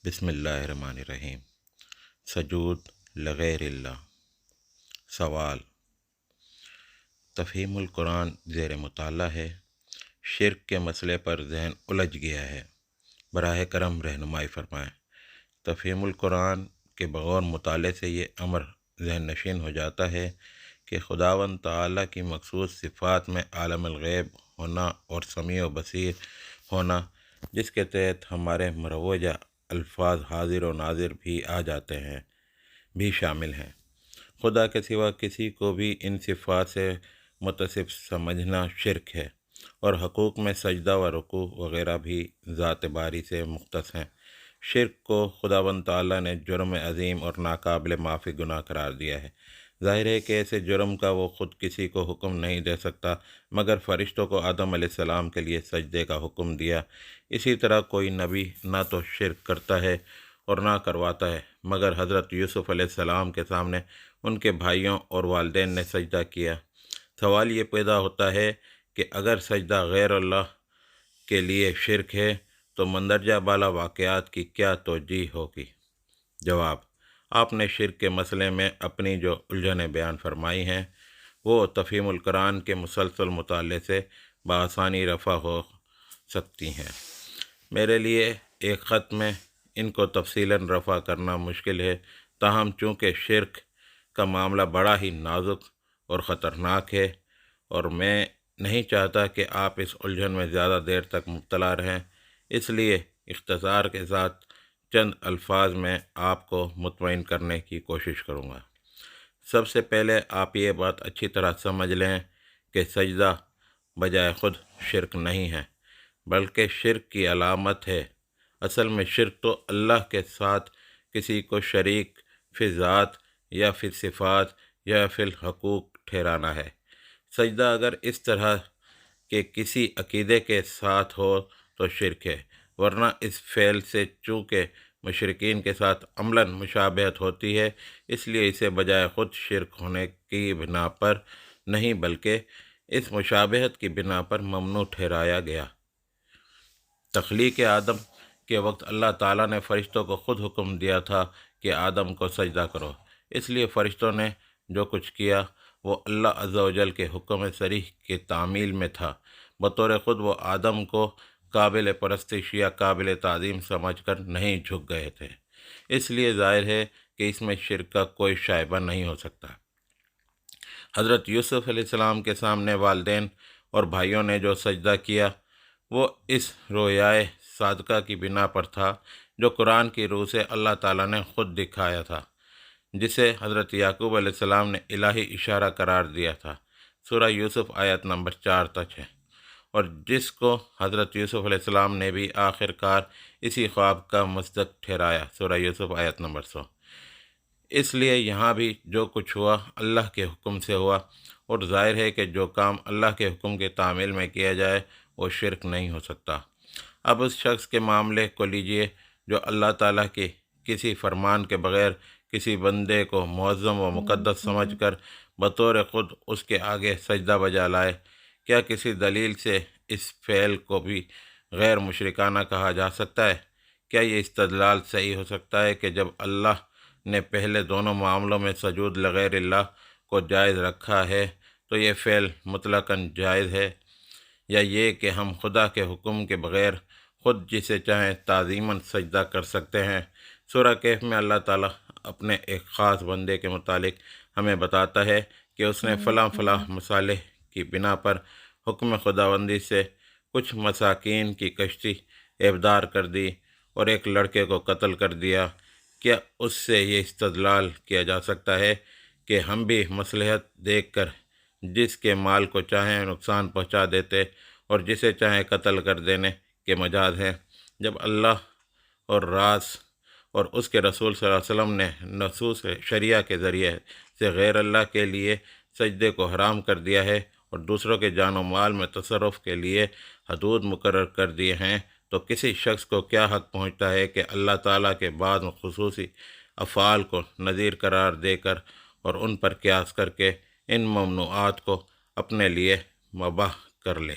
بسم اللہ الرحمن الرحیم۔ سجود لغیر اللہ۔ سوال: تفہیم القرآن زیر مطالعہ ہے۔ شرک کے مسئلے پر ذہن الجھ گیا ہے، براہ کرم رہنمائی فرمائیں۔ تفہیم القرآن کے بغور مطالعے سے یہ امر ذہن نشین ہو جاتا ہے کہ خداوند تعالیٰ کی مخصوص صفات میں عالم الغیب ہونا اور سمیع و بصیر ہونا، جس کے تحت ہمارے مروجہ الفاظ حاضر و ناظر بھی آ جاتے ہیں، بھی شامل ہیں۔ خدا کے سوا کسی کو بھی ان صفات سے متصف سمجھنا شرک ہے، اور حقوق میں سجدہ و رکوع وغیرہ بھی ذات باری سے مختص ہیں۔ شرک کو خداوند تعالیٰ نے جرم عظیم اور ناقابل معافی گناہ قرار دیا ہے۔ ظاہر ہے کہ ایسے جرم کا وہ خود کسی کو حکم نہیں دے سکتا، مگر فرشتوں کو آدم علیہ السلام کے لیے سجدے کا حکم دیا۔ اسی طرح کوئی نبی نہ تو شرک کرتا ہے اور نہ کرواتا ہے، مگر حضرت یوسف علیہ السلام کے سامنے ان کے بھائیوں اور والدین نے سجدہ کیا۔ سوال یہ پیدا ہوتا ہے کہ اگر سجدہ غیر اللہ کے لیے شرک ہے تو مندرجہ بالا واقعات کی کیا توجیہ ہوگی؟ جواب: آپ نے شرک کے مسئلے میں اپنی جو الجھنیں بیان فرمائی ہیں، وہ تفہیم القرآن کے مسلسل مطالعے سے بآسانی رفع ہو سکتی ہیں۔ میرے لیے ایک خط میں ان کو تفصیلاً رفع کرنا مشکل ہے، تاہم چونکہ شرک کا معاملہ بڑا ہی نازک اور خطرناک ہے، اور میں نہیں چاہتا کہ آپ اس الجھن میں زیادہ دیر تک مبتلا رہیں، اس لیے اختصار کے ساتھ چند الفاظ میں آپ کو مطمئن کرنے کی کوشش کروں گا۔ سب سے پہلے آپ یہ بات اچھی طرح سمجھ لیں کہ سجدہ بجائے خود شرک نہیں ہے، بلکہ شرک کی علامت ہے۔ اصل میں شرک تو اللہ کے ساتھ کسی کو شریک فی ذات یا فی صفات یا فی الحقوق ٹھہرانا ہے۔ سجدہ اگر اس طرح کے کسی عقیدے کے ساتھ ہو تو شرک ہے، ورنہ اس فعل سے چونکہ مشرکین کے ساتھ عملاً مشابہت ہوتی ہے، اس لیے اسے بجائے خود شرک ہونے کی بنا پر نہیں بلکہ اس مشابہت کی بنا پر ممنوع ٹھہرایا گیا۔ تخلیق آدم کے وقت اللہ تعالیٰ نے فرشتوں کو خود حکم دیا تھا کہ آدم کو سجدہ کرو، اس لیے فرشتوں نے جو کچھ کیا وہ اللہ عز و جل کے حکم صریح کی تعمیل میں تھا۔ بطور خود وہ آدم کو قابل پرستش یا قابل تعظیم سمجھ کر نہیں جھک گئے تھے، اس لیے ظاہر ہے کہ اس میں شرک کا کوئی شائبہ نہیں ہو سکتا۔ حضرت یوسف علیہ السلام کے سامنے والدین اور بھائیوں نے جو سجدہ کیا وہ اس رویائے صادقہ کی بنا پر تھا جو قرآن کی روح سے اللہ تعالیٰ نے خود دکھایا تھا، جسے حضرت یعقوب علیہ السلام نے الہی اشارہ قرار دیا تھا۔ سورہ یوسف آیت نمبر 4 تک ہے، اور جس کو حضرت یوسف علیہ السلام نے بھی آخر کار اسی خواب کا مصداق ٹھہرایا۔ سورہ یوسف آیت نمبر 100۔ اس لیے یہاں بھی جو کچھ ہوا اللہ کے حکم سے ہوا، اور ظاہر ہے کہ جو کام اللہ کے حکم کے تعمیل میں کیا جائے وہ شرک نہیں ہو سکتا۔ اب اس شخص کے معاملے کو لیجئے جو اللہ تعالیٰ کے کسی فرمان کے بغیر کسی بندے کو معظم و مقدس سمجھ کر بطور خود اس کے آگے سجدہ بجا لائے۔ کیا کسی دلیل سے اس فعل کو بھی غیر مشرکانہ کہا جا سکتا ہے؟ کیا یہ استدلال صحیح ہو سکتا ہے کہ جب اللہ نے پہلے دونوں معاملوں میں سجود لغیر اللہ کو جائز رکھا ہے تو یہ فعل مطلقاً جائز ہے، یا یہ کہ ہم خدا کے حکم کے بغیر خود جسے چاہیں تعظیماً سجدہ کر سکتے ہیں؟ سورہ کہف میں اللہ تعالیٰ اپنے ایک خاص بندے کے متعلق ہمیں بتاتا ہے کہ اس نے فلاں فلاں مصالح کی بنا پر حکم خداوندی سے کچھ مساکین کی کشتی ابدار کر دی اور ایک لڑکے کو قتل کر دیا۔ کیا اس سے یہ استدلال کیا جا سکتا ہے کہ ہم بھی مصلحت دیکھ کر جس کے مال کو چاہیں نقصان پہنچا دیتے اور جسے چاہیں قتل کر دینے کے مجاز ہیں؟ جب اللہ اور راز اور اس کے رسول صلی اللہ علیہ وسلم نے نصوص شریعہ کے ذریعے سے غیر اللہ کے لیے سجدے کو حرام کر دیا ہے اور دوسروں کے جان و مال میں تصرف کے لیے حدود مقرر کر دیے ہیں، تو کسی شخص کو کیا حق پہنچتا ہے کہ اللہ تعالیٰ کے بعض خصوصی افعال کو نظیر قرار دے کر اور ان پر قیاس کر کے ان ممنوعات کو اپنے لیے مباح کر لے؟